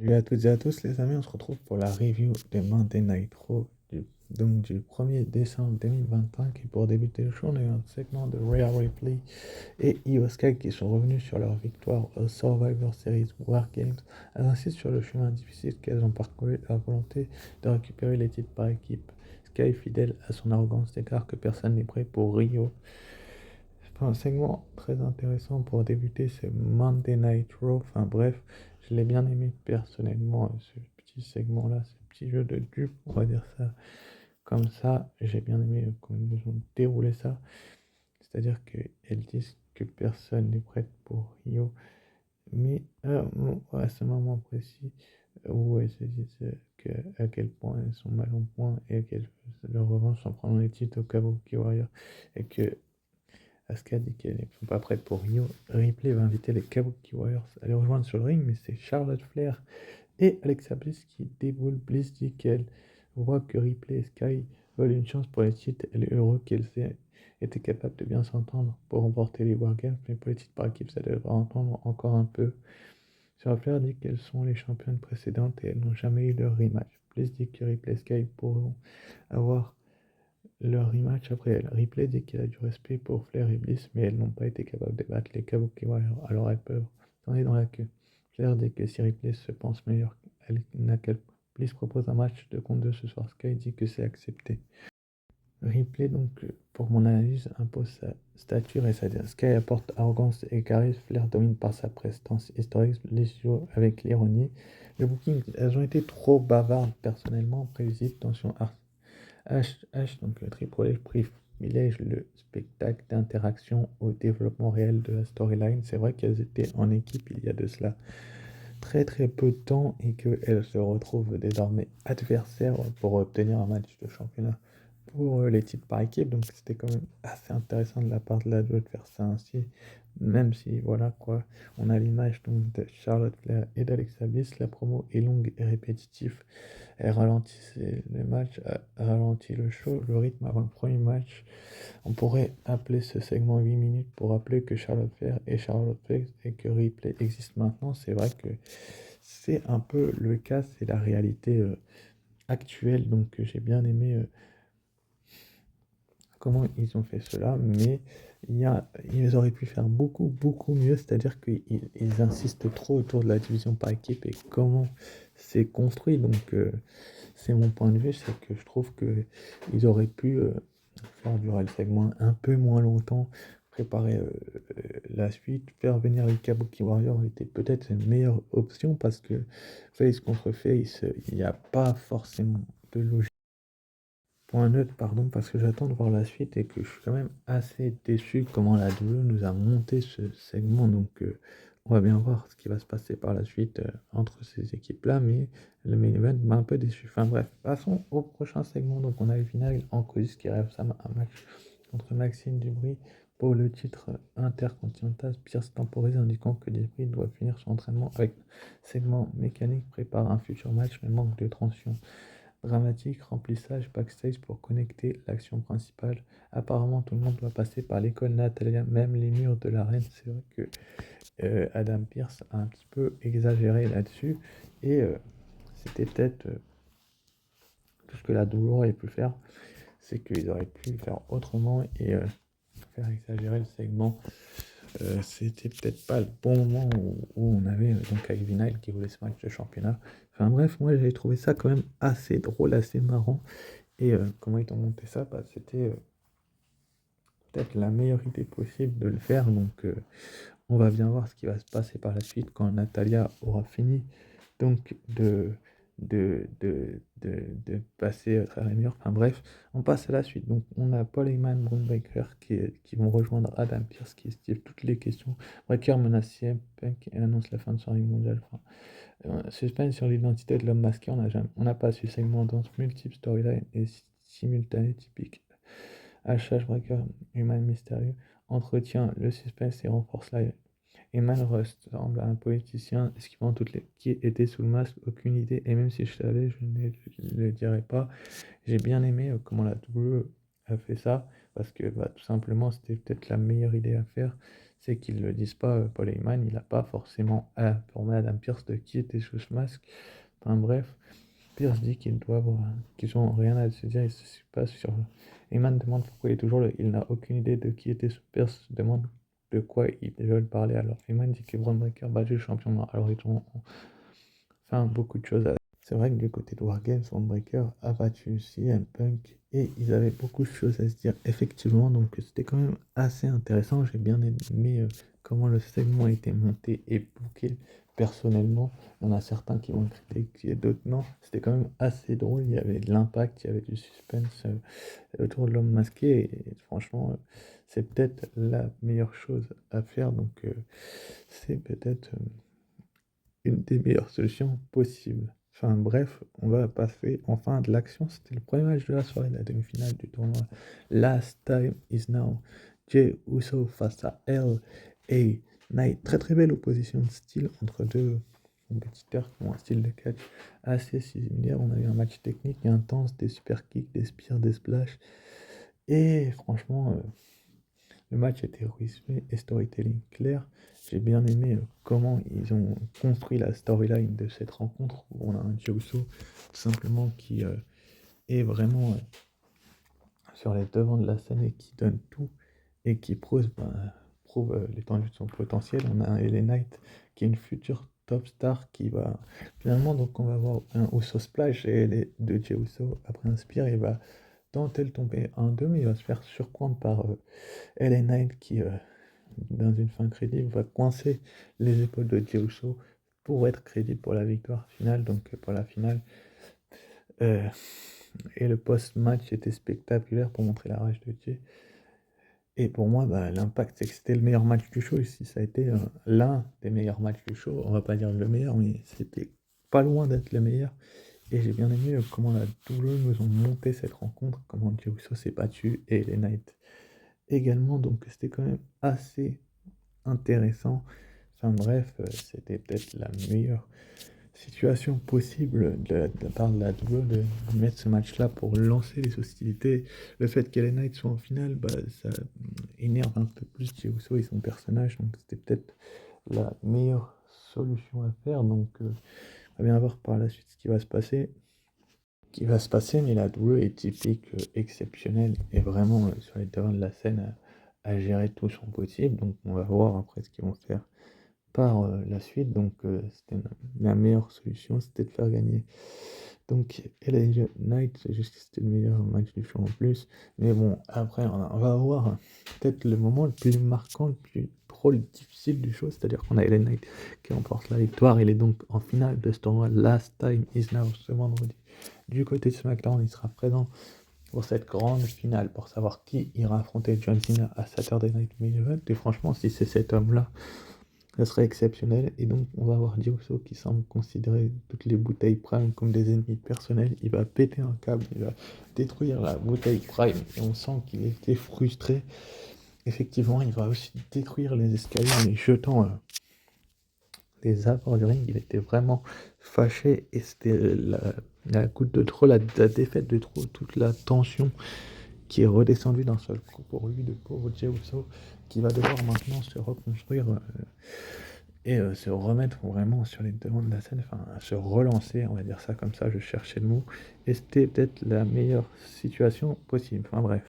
Salut à toutes et à tous les amis, on se retrouve pour la review des Monday Night Raw du 1er décembre 2025 et pour débuter le show on a eu un segment de Rhea Ripley et Io Sky qui sont revenus sur leur victoire au Survivor Series War Games. Elles insistent sur le chemin difficile qu'elles ont parcouru, leur volonté de récupérer les titres par équipe. Sky, fidèle à son arrogance, déclare que personne n'est prêt pour Rio. C'est un segment très intéressant pour débuter, c'est Monday Night Raw. Enfin bref, je l'ai bien aimé personnellement, ce petit segment-là, ce petit jeu de dupe, on va dire ça comme ça. J'ai bien aimé comment ils ont déroulé ça. C'est-à-dire qu'elles disent que personne n'est prêt pour Rio. Mais à ce moment précis où elles se disent à quel point elles sont mal en point et qu'elles veulent leur revanche en prenant les titres au Kabuki Warrior et que Asuka dit qu'elles ne sont pas prêtes pour Rio. Ripley va inviter les Kabuki Warriors à les rejoindre sur le ring, mais c'est Charlotte Flair et Alexa Bliss qui déboulent. Bliss dit qu'elle voit que Ripley et Sky veulent une chance pour les titres. Elle est heureuse qu'elles aient été capables de bien s'entendre pour remporter les Wargames, mais pour les titres par équipe, ça devra entendre encore un peu. Charlotte Flair dit qu'elles sont les championnes précédentes et elles n'ont jamais eu leur rematch. Bliss dit que Ripley et Sky pourront avoir leur rematch après elle. Ripley dit qu'elle a du respect pour Flair et Bliss, mais elles n'ont pas été capables de battre les Kabuki Warriors, alors elles peuvent tourner dans la queue. Flair dit que si Ripley se pense meilleure, elle n'a qu'elle. Bliss propose un match de contre 2 ce soir. Sky dit que c'est accepté. Ripley, donc, pour mon analyse, impose sa stature et sa Sky apporte arrogance et charisme. Flair domine par sa prestance historique, les joue avec l'ironie. Le booking, elles ont été trop bavardes, personnellement, prévisibles, tension donc le Triple H privilège le spectacle d'interaction au développement réel de la storyline. C'est vrai qu'elles étaient en équipe il y a de cela très très peu de temps et qu'elles se retrouvent désormais adversaires pour obtenir un match de championnat pour les titres par équipe. Donc c'était quand même assez intéressant de la part de la duo de faire ça ainsi. Même si voilà quoi, on a l'image donc de Charlotte Flair et d'Alexa Bliss, la promo est longue et répétitive. Elle ralentit le match, ralentit le show, le rythme avant le premier match. On pourrait appeler ce segment 8 minutes pour rappeler que Charlotte Flair et Charlotte Flair et que Ripley existent maintenant. C'est vrai que c'est un peu le cas, c'est la réalité actuelle. Donc j'ai bien aimé comment ils ont fait cela, mais ils auraient pu faire beaucoup, beaucoup mieux, c'est-à-dire qu'ils insistent trop autour de la division par équipe et comment c'est construit. Donc, c'est mon point de vue, c'est que je trouve qu'ils auraient pu faire durer le segment un peu moins longtemps, préparer la suite, faire venir les Kabuki Warriors était peut-être une meilleure option parce que face contre face, il n'y a pas forcément de logique. Point neutre, pardon, parce que j'attends de voir la suite et que je suis quand même assez déçu comment la WWE nous a monté ce segment. Donc, on va bien voir ce qui va se passer par la suite entre ces équipes-là, mais le main event m'a un peu déçu. Enfin bref, passons au prochain segment. Donc, on a le final en cause qui rêve ça un match contre Maxime Dubry pour le titre intercontinental. Pierce temporise indiquant que Dubry doit finir son entraînement avec segment mécanique, prépare un futur match, mais manque de transition dramatique, remplissage backstage pour connecter l'action principale. Apparemment, tout le monde doit passer par l'école Natalia, même les murs de l'arène. C'est vrai que Adam Pearce a un petit peu exagéré là-dessus et c'était peut-être tout ce que la douleur ait pu faire, c'est qu'ils auraient pu faire autrement et faire exagérer le segment. C'était peut-être pas le bon moment où on avait donc Ivy Nile qui voulait ce match de championnat. Enfin bref, moi j'avais trouvé ça quand même assez drôle, assez marrant. Et comment ils ont monté ça? Bah, c'était peut-être la meilleure idée possible de le faire. Donc on va bien voir ce qui va se passer par la suite quand Natalia aura fini donc de passer à travers les murs. Enfin bref, on passe à la suite. Donc on a Paul Heyman, Braun Breaker qui vont rejoindre Adam Pearce qui esquive toutes les questions. Breaker menace CM Punk et annonce la fin de son règne mondial. Enfin, suspense sur l'identité de l'homme masqué, on n'a pas su segment dense, multiple storyline et simultané typique. HH Breaker, Human mystérieux, entretient le suspense et renforce la Eman Rust semble un politicien esquivant toutes les qui était sous le masque, aucune idée, et même si je savais, je ne le dirais pas. J'ai bien aimé comment la WWE a fait ça, parce que bah, tout simplement c'était peut-être la meilleure idée à faire. c'est qu'ils le disent pas, Paul Heyman, il n'a pas forcément informé Adam Pearce de qui était sous ce masque. Enfin bref, Pearce dit qu'ils ont rien à se dire, ils se passent sur. Heyman demande pourquoi il est toujours là, il n'a aucune idée de qui était sous. Pearce demande de quoi ils veulent parler alors. Heyman dit que Braun Breaker battu le champion, alors ils ont enfin beaucoup de choses à. C'est vrai que du côté de Wargames, Braun Breaker a battu CM Punk et ils avaient beaucoup de choses à se dire effectivement, donc c'était quand même assez intéressant. J'ai bien aimé comment le segment a été monté et booké. Personnellement, il y en a certains qui vont critiquer, d'autres non. C'était quand même assez drôle, il y avait de l'impact, il y avait du suspense autour de l'homme masqué et franchement, c'est peut-être la meilleure chose à faire, donc c'est peut-être une des meilleures solutions possibles. Enfin bref, on va passer enfin à de l'action. C'était le premier match de la soirée, la demi-finale du tournoi. Last time is now. Jey Uso face à LA Knight. Très très belle opposition de style entre deux compétiteurs qui ont un style de catch assez similaire. On a eu un match technique et intense, des super kicks, des spears, des splash. Et franchement, le match était rythmé et storytelling clair. J'ai bien aimé comment ils ont construit la storyline de cette rencontre où on a un Jey Uso tout simplement qui est vraiment sur les devants de la scène et qui donne tout et qui prouve l'étendue de son potentiel. On a un LA Knight qui est une future top star qui va finalement, donc on va avoir un Uso Splash et les deux Jey Uso après un spear, il va tenter de tomber 1-2 mais il va se faire surprendre par LA Knight qui dans une fin crédible, va coincer les épaules de Jey Uso pour être crédible pour la victoire finale, donc pour la finale. Euh, et le post-match était spectaculaire pour montrer la rage de Jey. Et pour moi, l'impact, c'est que c'était le meilleur match du show. Ici, ça a été l'un des meilleurs matchs du show. On va pas dire le meilleur, mais c'était pas loin d'être le meilleur. Et j'ai bien aimé comment la WWE nous ont monté cette rencontre, comment Jey Uso s'est battu et les Knights également. Donc c'était quand même assez intéressant. Enfin bref, c'était peut-être la meilleure situation possible de la part de la WWE de mettre ce match-là pour lancer les hostilités. Le fait qu'Ellen Knight soit en finale, ça énerve un peu plus Jey Uso et son personnage, donc c'était peut-être la meilleure solution à faire. Donc on va bien voir par la suite ce qui va se passer. Mais la WWE est typique, exceptionnelle et vraiment sur les devants de la scène à gérer tout son possible. Donc on va voir après ce qu'ils vont faire par la suite. Donc c'était la meilleure solution, c'était de faire gagner. Donc LA Knight, c'est juste que c'était le meilleur match du show en plus. Mais bon, après on va avoir peut-être le moment le plus marquant, le plus drôle, difficile du show, c'est-à-dire qu'on a LA Knight qui remporte la victoire. Il est donc en finale de ce tournoi Last Time Is Now ce vendredi. Du côté de SmackDown, il sera présent pour cette grande finale, pour savoir qui ira affronter John Cena à Saturday Night Main Event. Et franchement, si c'est cet homme-là, ça serait exceptionnel. Et donc, on va avoir Jey Uso qui semble considérer toutes les bouteilles Prime comme des ennemis personnels. Il va péter un câble, il va détruire la bouteille Prime. Et on sent qu'il était frustré. Effectivement, il va aussi détruire les escaliers en les jetant les abords du ring. Il était vraiment fâché. Et c'était la goutte de trop, la défaite de trop, toute la tension qui est redescendue d'un seul coup pour lui, de pauvre Jey Uso, qui va devoir maintenant se reconstruire et se remettre vraiment sur les devants de la scène, enfin se relancer, on va dire ça comme ça, je cherchais le mot, et c'était peut-être la meilleure situation possible. Enfin bref.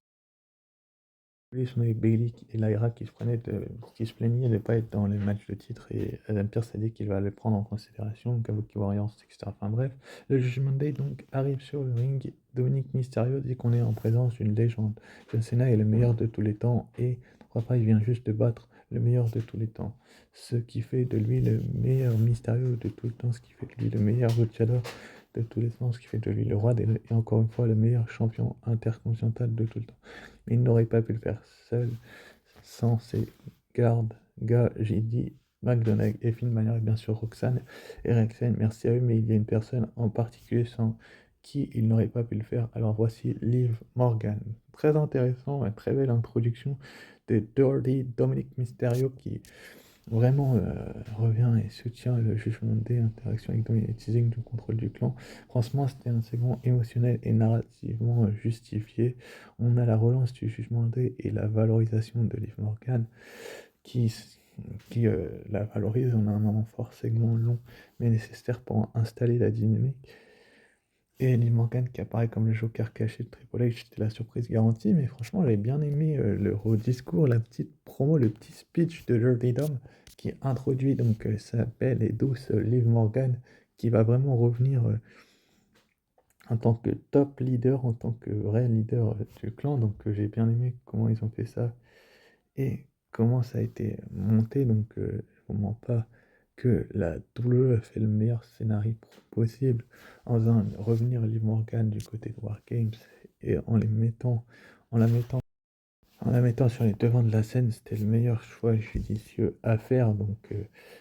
On avait Bailey et Lyra qui se plaignaient de ne pas être dans les matchs de titre et Adam Pearce a dit qu'il va les prendre en considération, Kabuki Warriors, etc. Enfin bref, le Judgment Day donc arrive sur le ring. Dominic Mysterio dit qu'on est en présence d'une légende. John Cena est le meilleur de tous les temps et papa il vient juste de battre le meilleur de tous les temps. Ce qui fait de lui le meilleur Mysterio de tout le temps, ce qui fait de lui le meilleur luchador de tous les temps, ce qui fait de lui le roi et encore une fois le meilleur champion intercontinental de tout le temps. Mais il n'aurait pas pu le faire seul, sans ses gardes, gars, j'ai dit McDonagh et Finn Balor et bien sûr Roxanne et Rexen, merci à eux, mais il y a une personne en particulier sans qui il n'aurait pas pu le faire. Alors voici Liv Morgan. Très intéressant, une très belle introduction de Dirty Dominic Mysterio qui vraiment revient et soutient le jugement des interactions avec Dominic teasing du contrôle du clan. Franchement, c'était un segment émotionnel et narrativement justifié. On a la relance du jugement D et la valorisation de Liv Morgan. qui, qui la valorise. On a un moment fort, segment long, mais nécessaire pour installer la dynamique. Et Liv Morgan qui apparaît comme le joker caché de Triple H, c'était la surprise garantie, mais franchement, j'avais bien aimé le discours, la petite promo, le petit speech de Dirty Dom qui introduit donc sa belle et douce Liv Morgan, qui va vraiment revenir en tant que top leader, en tant que vrai leader du clan. Donc j'ai bien aimé comment ils ont fait ça et comment ça a été monté. Donc je ne vous mens pas que la WWE a fait le meilleur scénario possible en faisant revenir Liv Morgan du côté de War Games et en la mettant en la mettant sur les devants de la scène. C'était le meilleur choix judicieux à faire. Donc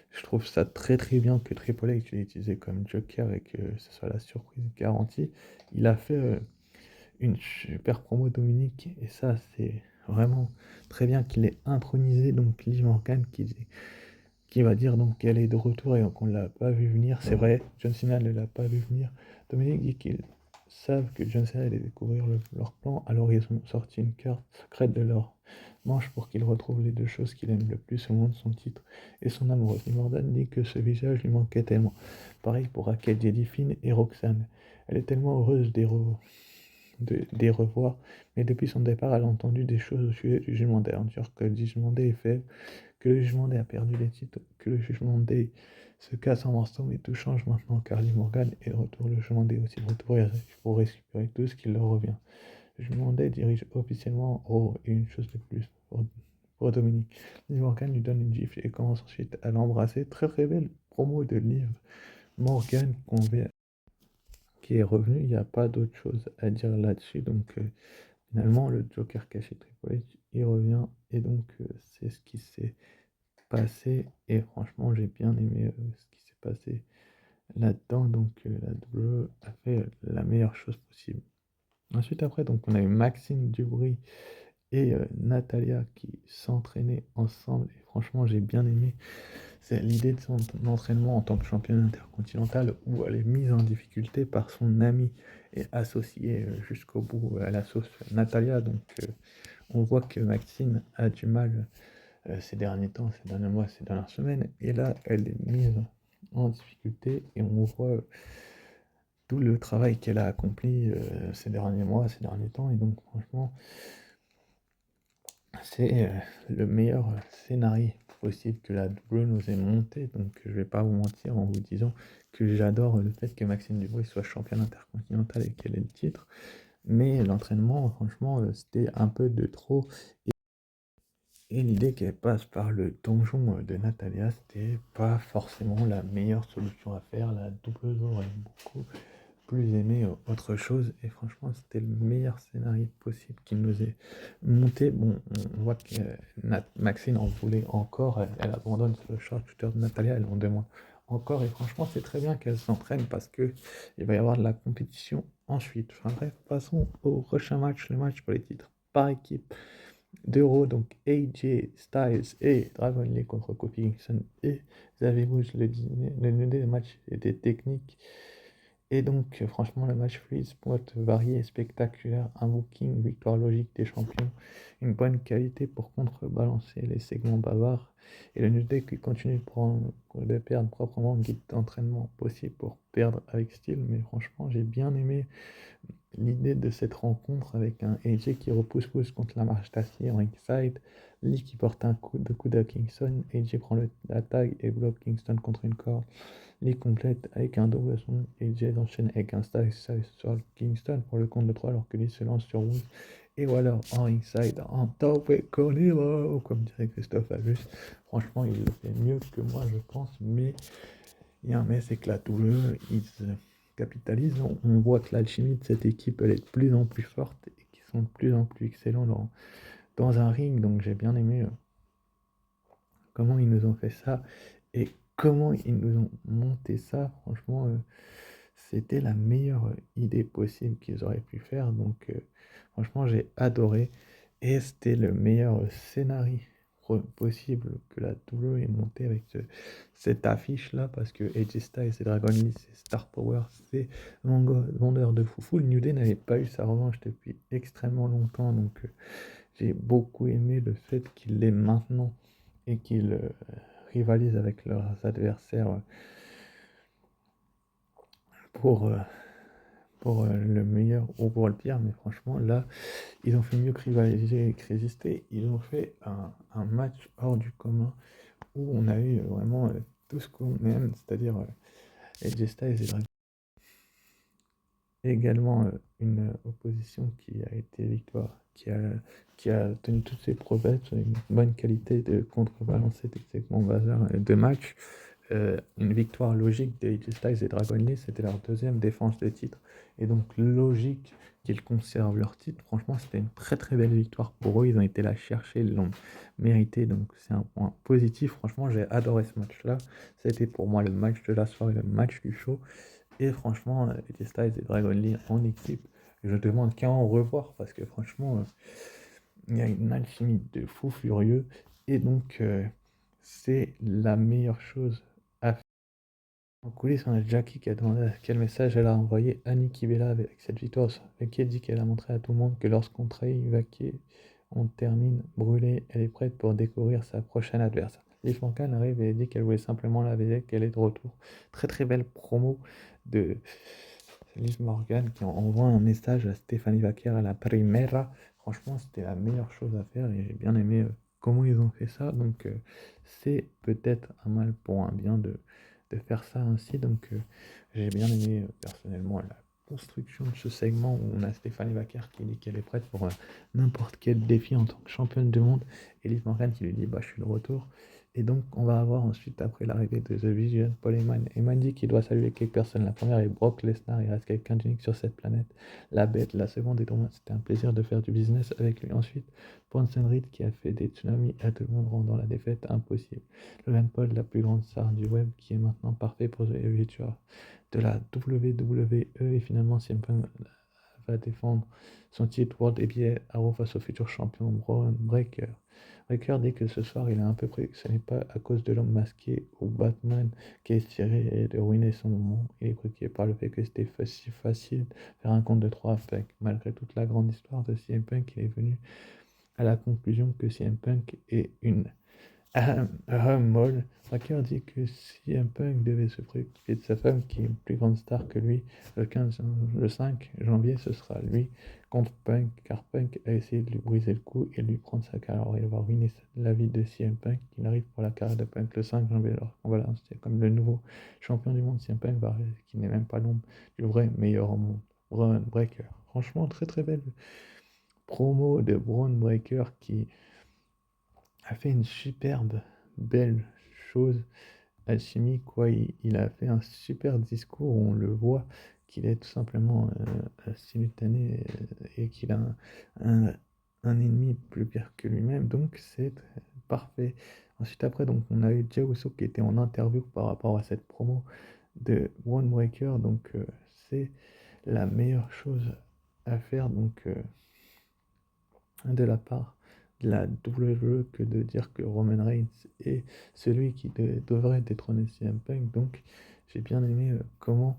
je trouve ça très très bien que Triple H l'ait utilisé comme Joker et que ce soit la surprise garantie. Il a fait une super promo Dominique et ça c'est vraiment très bien qu'il ait intronisé donc Liv Morgan qui va dire donc qu'elle est de retour et qu'on ne l'a pas vu venir. C'est vrai, John Cena ne l'a pas vu venir. Dominique dit qu'ils savent que John Cena allait découvrir leur plan, alors ils ont sorti une carte secrète de leur manche pour qu'il retrouve les deux choses qu'il aime le plus au monde, son titre et son amoureuse. Liv Morgan dit que ce visage lui manquait tellement. Pareil pour Raquel, Jedi Finn et Roxanne. Elle est tellement heureuse des revoir, mais depuis son départ, elle a entendu des choses au sujet du jugement Day. On dit que le jugement Day est fait, que le jugement Day a perdu les titres, que le jugement Day se casse en morceaux, mais tout change maintenant car Liv Morgan est de retour. Le jugement Day aussi de retour pour récupérer tout ce qui leur revient. Le jugement Day dirige officiellement Raw et une chose de plus pour Dominique. Liv Morgan lui donne une gifle et commence ensuite à l'embrasser. Très très belle promo de Liv Morgan qui est revenu. Il n'y a pas d'autre chose à dire là-dessus. Donc finalement, le Joker caché Triple H, il revient. Et donc, c'est ce qui s'est passé. Et franchement, j'ai bien aimé ce qui s'est passé là-dedans. Donc, la WWE a fait la meilleure chose possible. Ensuite, après, donc, on a eu Maxime Dubry et Natalia qui s'entraînaient ensemble. Et franchement, j'ai bien aimé. C'est l'idée de son entraînement en tant que championne intercontinentale où elle est mise en difficulté par son amie et associée jusqu'au bout à la sauce Natalia. Donc on voit que Maxine a du mal ces derniers temps, ces derniers mois, ces dernières semaines. Et là, elle est mise en difficulté et on voit tout le travail qu'elle a accompli ces derniers mois, ces derniers temps. Et donc franchement, c'est le meilleur scénario possible que la WWE nous ait monté. Donc je vais pas vous mentir en vous disant que j'adore le fait que Maxime Dubry soit championne intercontinentale et qu'elle ait le titre. Mais l'entraînement, franchement, c'était un peu de trop. Et l'idée qu'elle passe par le donjon de Natalia, c'était pas forcément la meilleure solution à faire. La WWE aurait beaucoup plus aimé autre chose. Et franchement, c'était le meilleur scénario possible qu'il nous ait monté. Bon, on voit que Maxine en voulait encore. Elle abandonne sur le sharpshooter de Natalia. Elle en demande encore. Et franchement, c'est très bien qu'elle s'entraîne parce que il va y avoir de la compétition ensuite. Enfin bref, passons au prochain match. Le match pour les titres par équipe d'Euro. Donc AJ Styles et Dragon Lee contre Kofi Kingston et Xavier Woods. Le match était technique. Et donc, franchement, le match freeze, pointe varié et spectaculaire, un booking, victoire logique des champions, une bonne qualité pour contrebalancer les segments bavards, et le New Day qui continue de perdre proprement, guide d'entraînement possible pour perdre avec style. Mais franchement, j'ai bien aimé l'idée de cette rencontre avec un AJ qui repousse contre la marche d'acier en ringside, Lee qui porte un coup de coude à Kingston, AJ prend la tag et bloque Kingston contre une corde. Lee complète avec un double son et Jay enchaîne avec un style sur Kingston pour le compte de 3 alors que Lee se lance sur Woods. Et voilà, en ringside, en top et Conilo, comme dirait Christophe Abus. Franchement, il le fait mieux que moi, je pense, mais il y a un mais, c'est que la douleur, ils capitalisent. On voit que l'alchimie de cette équipe, elle est de plus en plus forte et qu'ils sont de plus en plus excellents dans un ring. Donc j'ai bien aimé comment ils nous ont fait ça et comment ils nous ont monté ça. Franchement, c'était la meilleure idée possible qu'ils auraient pu faire. Donc, franchement, j'ai adoré. Et c'était le meilleur scénario possible que la WWE ait monté avec cette affiche-là. Parce que AJ Styles et Dragon Lee, c'est Star Power, c'est vendeur de foufou. Le New Day n'avait pas eu sa revanche depuis extrêmement longtemps. Donc, j'ai beaucoup aimé le fait qu'il l'ait maintenant et qu'ils rivalisent avec leurs adversaires pour, euh, pour le meilleur ou pour le pire. Mais franchement, là, ils ont fait mieux que rivaliser et que résister. Ils ont fait un match hors du commun où on a eu vraiment tout ce qu'on aime, c'est-à-dire AJ Styles et Dragon. Également une opposition qui a été victoire, qui a tenu toutes ses promesses, une bonne qualité de contrebalancer des segments bazar de match. Une victoire logique des AJ Styles et Dragon Lee, c'était leur deuxième défense de titre. Et donc logique qu'ils conservent leur titre. Franchement, c'était une très très belle victoire pour eux. Ils ont été la chercher, ils l'ont mérité. Donc c'est un point positif. Franchement, j'ai adoré ce match-là. C'était pour moi le match de la soirée, le match du show. Et franchement, AJ Styles et Dragon Lee en équipe, je demande qu'à en revoir parce que franchement, il y a une alchimie de fou furieux. Et donc, c'est la meilleure chose à faire. En coulisses, on a Jackie qui a demandé quel message elle a envoyé à Nikki Bella avec cette victoire, et qui a dit qu'elle a montré à tout le monde que lorsqu'on trahit Vaquet, on termine brûlée, elle est prête pour découvrir sa prochaine adversaire. Liv Morgan arrive et dit qu'elle voulait simplement la veiller, qu'elle est de retour. Très très belle promo de Liv Morgan qui envoie un message à Stephanie Vaquer à la Primera. Franchement, c'était la meilleure chose à faire et j'ai bien aimé comment ils ont fait ça. Donc, c'est peut-être un mal pour un bien de faire ça ainsi. Donc, j'ai bien aimé personnellement la construction de ce segment où on a Stéphanie Vaquer qui dit qu'elle est prête pour n'importe quel défi en tant que championne du monde. Et Liv Morgan qui lui dit bah, je suis de retour. Et donc, on va avoir ensuite, après l'arrivée de The Vision, Paul Heyman et Mandy qui doit saluer quelques personnes. La première est Brock Lesnar, il reste quelqu'un d'unique sur cette planète. La bête, la seconde est Thomas. C'était un plaisir de faire du business avec lui. Ensuite, Bronson Reed qui a fait des tsunamis à tout le monde, rendant la défaite impossible. Logan Paul, la plus grande star du web, qui est maintenant parfait pour The Future de la WWE. Et finalement, CM Punk va défendre son titre World Heavyweight Arrow face au futur champion Braun Breaker. Breaker dit que ce soir il est un peu près que ce n'est pas à cause de l'homme masqué ou Batman qui a essayé de ruiner son moment. Il est préoccupé par le fait que c'était si facile de faire un compte de 3 avec. Malgré toute la grande histoire de CM Punk, il est venu à la conclusion que CM Punk est une Moll. Tracker dit que si un Punk devait se préoccuper de sa femme, qui est une plus grande star que lui, le 5 janvier, ce sera lui contre Punk, car Punk a essayé de lui briser le cou et de lui prendre sa carrière. Il va ruiner la vie de CM Punk. Il arrive pour la carrière de Punk le 5 janvier. Alors qu'on va lancer comme le nouveau champion du monde. CM Punk va arriver, qui n'est même pas l'ombre du vrai meilleur au monde. Braun Breaker. Franchement, très très belle promo de Braun Breaker qui a fait une superbe, belle chose alchimique, quoi. Il a fait un super discours où on le voit qu'il est tout simplement simultané et qu'il a un, un ennemi plus pire que lui-même, donc c'est parfait. Ensuite, après, donc, on a eu Jey Uso qui était en interview par rapport à cette promo de One Breaker, donc c'est la meilleure chose à faire, donc de la part de la WWE que de dire que Roman Reigns est celui qui devrait détrôner CM Punk. Donc j'ai bien aimé comment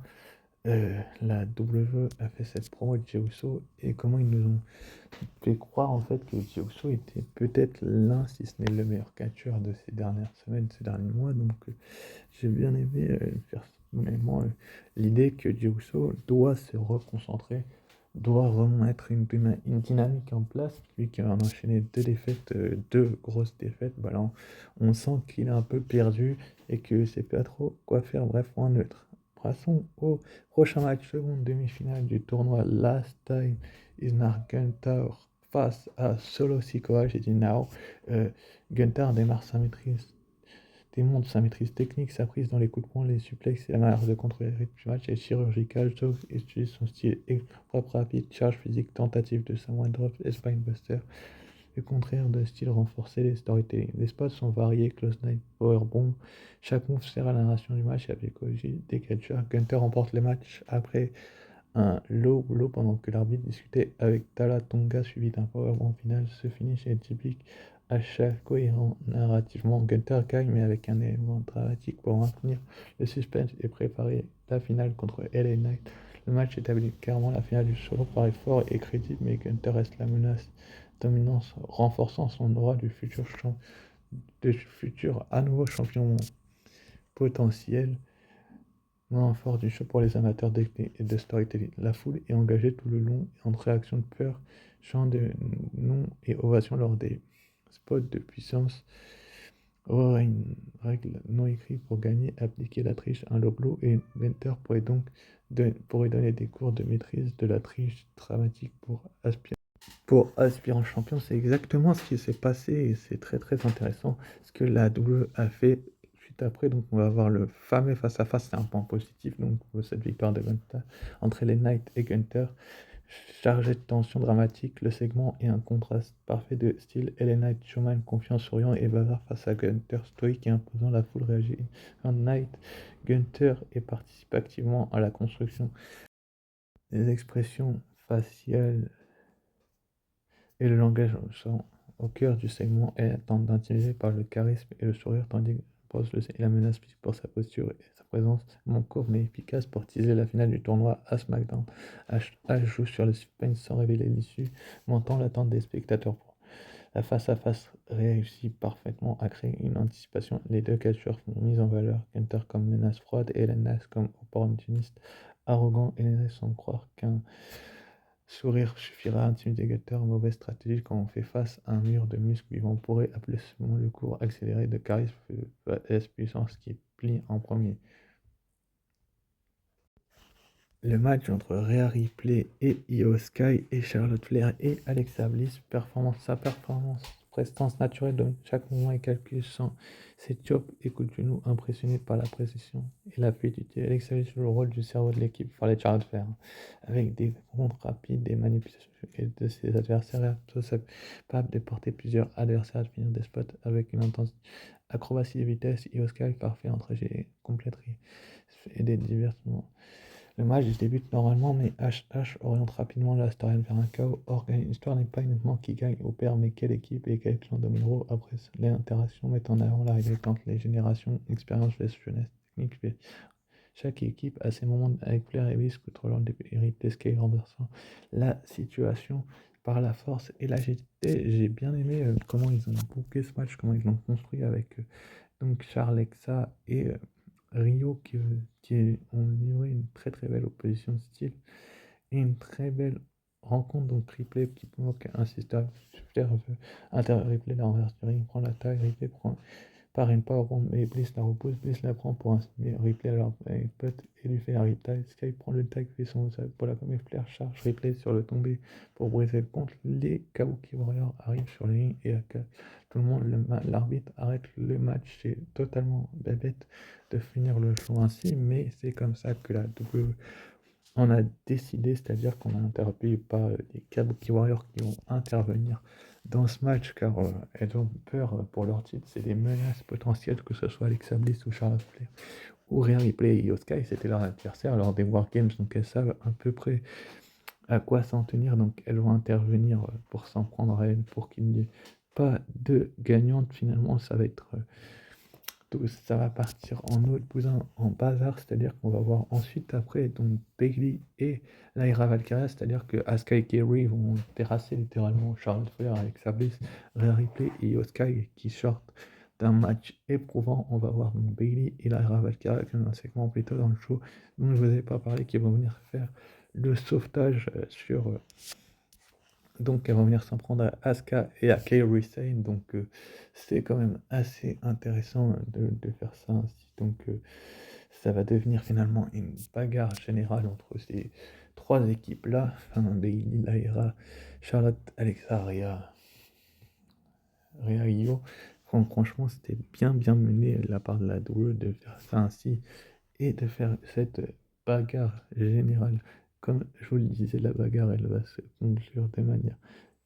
la WWE a fait cette promo de Jey Uso et comment ils nous ont fait croire en fait que Jey Uso était peut-être l'un, si ce n'est le meilleur catcheur de ces dernières semaines, ces derniers mois. Donc j'ai bien aimé personnellement l'idée que Jey Uso doit se reconcentrer, doit vraiment être une dynamique en place. Lui qui a enchaîné deux défaites, deux grosses défaites, bah là, on sent qu'il est un peu perdu et que c'est pas trop quoi faire. Bref, point neutre. Passons au prochain match, seconde demi-finale du tournoi Last Time is Gunther face à Solo Sikoa. J'ai dit now. Gunther démarre sa maîtrise, démontre sa maîtrise technique, sa prise dans les coups de poing, les suplexes et la manière de contrôler le rythme du match est chirurgicale. Joe utilise son style propre, rapide, charge physique, tentative de Samoan Drop et Spinebuster. Le contraire de style renforcé, les storytelling. Les spots sont variés, close night, powerbomb. Chaque move sert à la narration du match avec des catchers. Gunther remporte le match après un low blow pendant que l'arbitre discutait avec Tala Tonga suivi d'un powerbomb final. Ce finish est typique à chaque cohérent narrativement. Gunther gagne mais avec un élément dramatique pour maintenir le suspense et préparer la finale contre LA Knight. Le match établit clairement la finale du solo paraît fort et crédible, mais Gunther reste la menace dominance renforçant son aura du futur champion de futurs à nouveau champions potentiels. Moment fort du show pour les amateurs et de storytelling. La foule est engagée tout le long entre réactions de peur, chants de non et ovations lors des spots de puissance. Aura une règle non écrite pour gagner, appliquer la triche, un low et Venter pourrait donner des cours de maîtrise de la triche dramatique pour aspirant champion. C'est exactement ce qui s'est passé et c'est très très intéressant ce que la WWE a fait suite après. Donc on va avoir le fameux face-à-face, c'est un point positif. Donc cette victoire de Gunther entre les Knight et Gunther. Chargé de tension dramatique, le segment est un contraste parfait de style. LA Knight, showman, confiant, souriant et bavard face à Gunther, stoïque et imposant. La foule réagit. Un Knight, Gunther et participe activement à la construction. Les expressions faciales et le langage sont au cœur du segment et tentent d'intimider par le charisme et le sourire, tandis que Bros et la menace physique pour sa posture et sa présence, mon court mais efficace pour teaser la finale du tournoi à SmackDown. H joue sur le suspense sans révéler l'issue, montant l'attente des spectateurs. La face-à-face réussit parfaitement à créer une anticipation. Les deux catcheurs sont mis en valeur, Gunther comme menace froide et Nash comme opportuniste arrogant et laissant croire qu'un sourire suffira à intimider Gunther. Mauvaise stratégie quand on fait face à un mur de muscles vivants. On pourrait appeler ce moment le cours accéléré de charisme vs puissance qui plie en premier. Le match entre Rhea Ripley et Io Sky et Charlotte Flair et Alexa Bliss, sa performance, prestance naturelle de chaque moment est calculée sans ses chops et coups de genoux impressionnés par la précision et la fluidité. Alexa Bliss joue le rôle du cerveau de l'équipe, fallait Charlotte Flair, avec des comptes rapides, des manipulations et de ses adversaires, capable de porter plusieurs adversaires à finir des spots avec une intense acrobatie de vitesse. Io Sky parfait entre les compléteries et des divertissements. Le match débute normalement, mais HH oriente rapidement la storyline vers un chaos. Or, l'histoire n'est pas uniquement qui gagne ou perd, mais quelle équipe et quel clan domineront. Après, les interactions mettent en avant la rivalité entre les générations, expérience vs jeunesse, technique. Chaque équipe a ses moments avec Flair et Bliss contre l'hérité Sky renversant la situation par la force et l'agilité. J'ai bien aimé comment ils ont booké ce match, comment ils l'ont construit avec donc Charlexa et Rio qui ont livré une très très belle opposition de style et une très belle rencontre. Donc Ripley qui provoque un système Flair veut Ripley la renverse du ring, prend la taille, Ripley prend par une powerbomb mais Bliss la repousse, Bliss la prend pour un Ripley alors pote et lui fait un riptide. Sky prend le tag, fait son pour la première. Flair charge Ripley sur le tombé pour briser le compte. Les Kabuki Warriors arrivent sur le ring et tout le monde, l'arbitre arrête le match. C'est totalement bête de finir le show ainsi, mais c'est comme ça que la WWE en a décidé, c'est-à-dire qu'on a interrompu par les Kabuki Warriors qui vont intervenir dans ce match car elles ont peur pour leur titre. C'est des menaces potentielles, que ce soit Alexa Bliss ou Charlotte Flair ou Rhea Ripley et Io Sky, c'était leur adversaire lors des Wargames, donc elles savent à peu près à quoi s'en tenir, donc elles vont intervenir pour s'en prendre à elles, pour qu'il n'y ait pas de gagnante. Finalement, ça va être ça va partir en autre bousin, en bazar, c'est-à-dire qu'on va voir ensuite après donc Bayley et Lyra Valkyria, c'est-à-dire que Asuka et Kairi vont terrasser littéralement Charlotte Flair avec sa Bliss, Rhea Ripley et Io Sky qui sortent d'un match éprouvant. On va voir donc Bayley et Lyra Valkyria qui ont un segment plus tôt dans le show dont je ne vous ai pas parlé, qui vont venir faire le sauvetage sur donc elles vont venir s'en prendre à Asuka et à Kairi Sane. Donc c'est quand même assez intéressant de faire ça ainsi. Donc ça va devenir finalement une bagarre générale entre ces trois équipes-là. Enfin, Bayley, Lyra, Charlotte, Alexa, Rhea Io. Franchement, c'était bien mené de la part de la WWE de faire ça ainsi et de faire cette bagarre générale. Comme je vous le disais, la bagarre, elle va se conclure de manière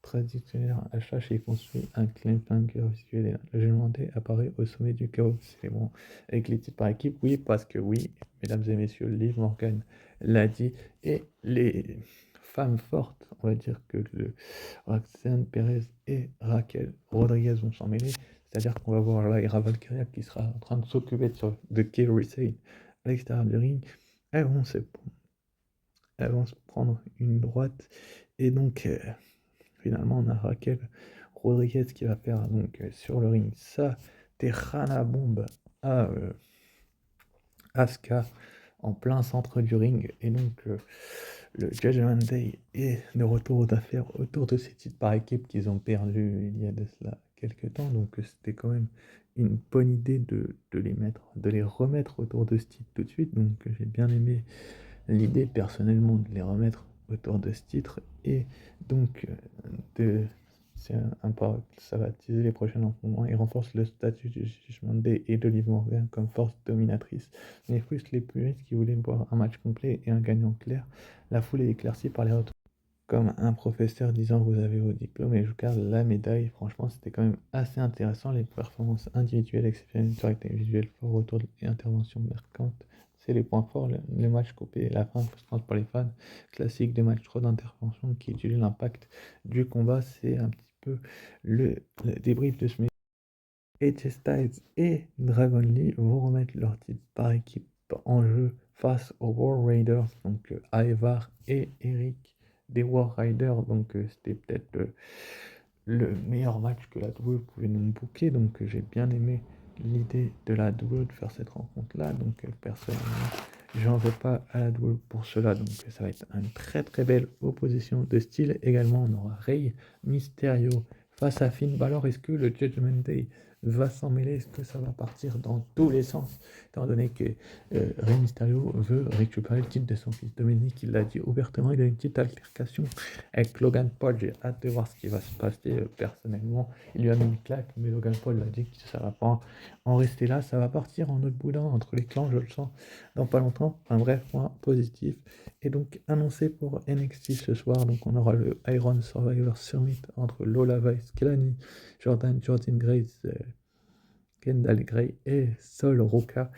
traditionnelle. HH est construit un cliffhanger visuel. Le Gélandais apparaît au sommet du chaos. C'est bon. Avec les titres par équipe, oui, parce que oui, mesdames et messieurs, Liv Morgan l'a dit. Et les femmes fortes, on va dire que Roxanne Perez et Raquel Rodriguez vont s'en mêler. C'est-à-dire qu'on va voir Lyra Valkyria qui sera en train de s'occuper de Kairi Sane à l'extérieur du ring. Elles vont se prendre une droite et donc finalement on a Raquel Rodriguez qui va faire donc sur le ring sa Tejana Bomb à Asuka en plein centre du ring. Et donc le Judgment Day est de retour aux affaires autour de ces titres par équipe qu'ils ont perdu il y a de cela quelques temps. Donc c'était quand même une bonne idée de les remettre autour de ce titre tout de suite. Donc j'ai bien aimé l'idée personnellement de les remettre autour de ce titre. Et donc de c'est un pas, ça va utiliser les prochains lancements et renforce le statut du Judgment Day et de Liv Morgan comme force dominatrice. Mais plus les puristes qui voulaient voir un match complet et un gagnant clair, la foule est éclaircie par les retours. Comme un professeur disant vous avez vos diplômes et je vous garde la médaille. Franchement, c'était quand même assez intéressant. Les performances individuelles exceptionnelles, directes et visuelles, fort retour et intervention marquante. C'est les points forts, le match coupé et la fin frustrante pour les fans. Classique des matchs trop d'intervention qui étudie l'impact du combat. C'est un petit peu le débrief de ce match. AJ Styles et Dragon Lee vont remettre leur titre par équipe en jeu face aux War Raiders, donc Ivar et Eric des War Raiders. Donc c'était peut-être le meilleur match que la WWE pouvait nous booker. Donc j'ai bien aimé l'idée de la WWE de faire cette rencontre-là. Donc personnellement, j'en veux pas à la WWE pour cela. Donc ça va être une très très belle opposition de style. Également, on aura Rey Mysterio face à Finn Balor. Est-ce que le Judgment Day va s'en mêler? Est-ce que ça va partir dans tous les sens? Étant donné que Rey Mysterio veut récupérer le titre de son fils Dominique, il l'a dit ouvertement, il a une petite altercation avec Logan Paul. J'ai hâte de voir ce qui va se passer personnellement. Il lui a mis une claque, mais Logan Paul a dit que ça va pas en rester là. Ça va partir en autre boudin entre les clans, je le sens, dans pas longtemps. Un bref point positif. Et donc annoncé pour NXT ce soir, donc on aura le Iron Survivor Summit entre Lola Vice, Kelani, Jordan Grace, Kendall Gray et Sol Roca.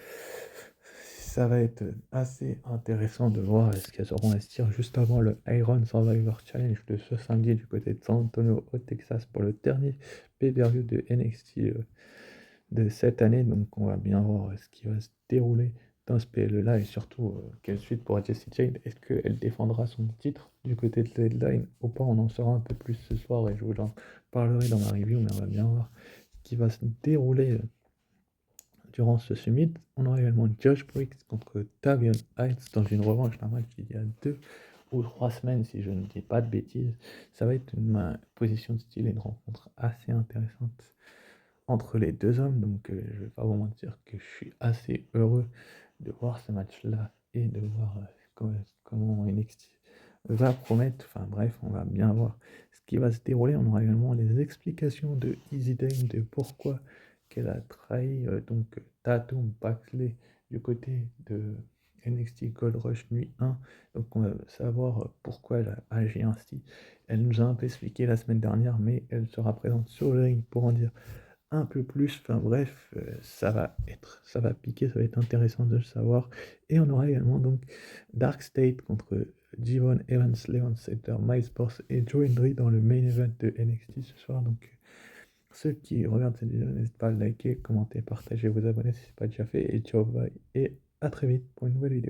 Ça va être assez intéressant de voir ce qu'elles auront à se dire juste avant le Iron Survivor Challenge de ce samedi du côté de San Antonio au Texas pour le dernier pay-per-view de NXT de cette année. Donc on va bien voir ce qui va se dérouler dans ce PLE-là et surtout quelle suite pour Jessie Jade. Est-ce qu'elle défendra son titre du côté de Deadline ou pas? On en saura un peu plus ce soir et je vous en parlerai dans ma review, mais on va bien voir ce qui va se dérouler durant ce summit. On aura également Josh Briggs contre Tavion Heights dans une revanche d'un match il y a 2 ou 3 semaines, si je ne dis pas de bêtises. Ça va être une position de style et une rencontre assez intéressante entre les deux hommes. Donc, je vais pas vous mentir que je suis assez heureux de voir ce match-là et de voir comment NXT va promettre. Enfin, bref, on va bien voir ce qui va se dérouler. On aura également les explications de Easy Dame de pourquoi qu'elle a trahi Tatum Paxley du côté de NXT Gold Rush Nuit 1. Donc on va savoir pourquoi elle a agi ainsi. Elle nous a un peu expliqué la semaine dernière, mais elle sera présente sur le ring pour en dire un peu plus. Enfin bref, ça va piquer, ça va être intéressant de le savoir. Et on aura également donc Dark State contre Jivon Evans, Leon Sater, Miles Force et Joe Hendry dans le main event de NXT ce soir. Donc ceux qui regardent cette vidéo, n'hésitez pas à liker, commenter, partager, vous abonner si ce n'est pas déjà fait. Et ciao, bye, et à très vite pour une nouvelle vidéo.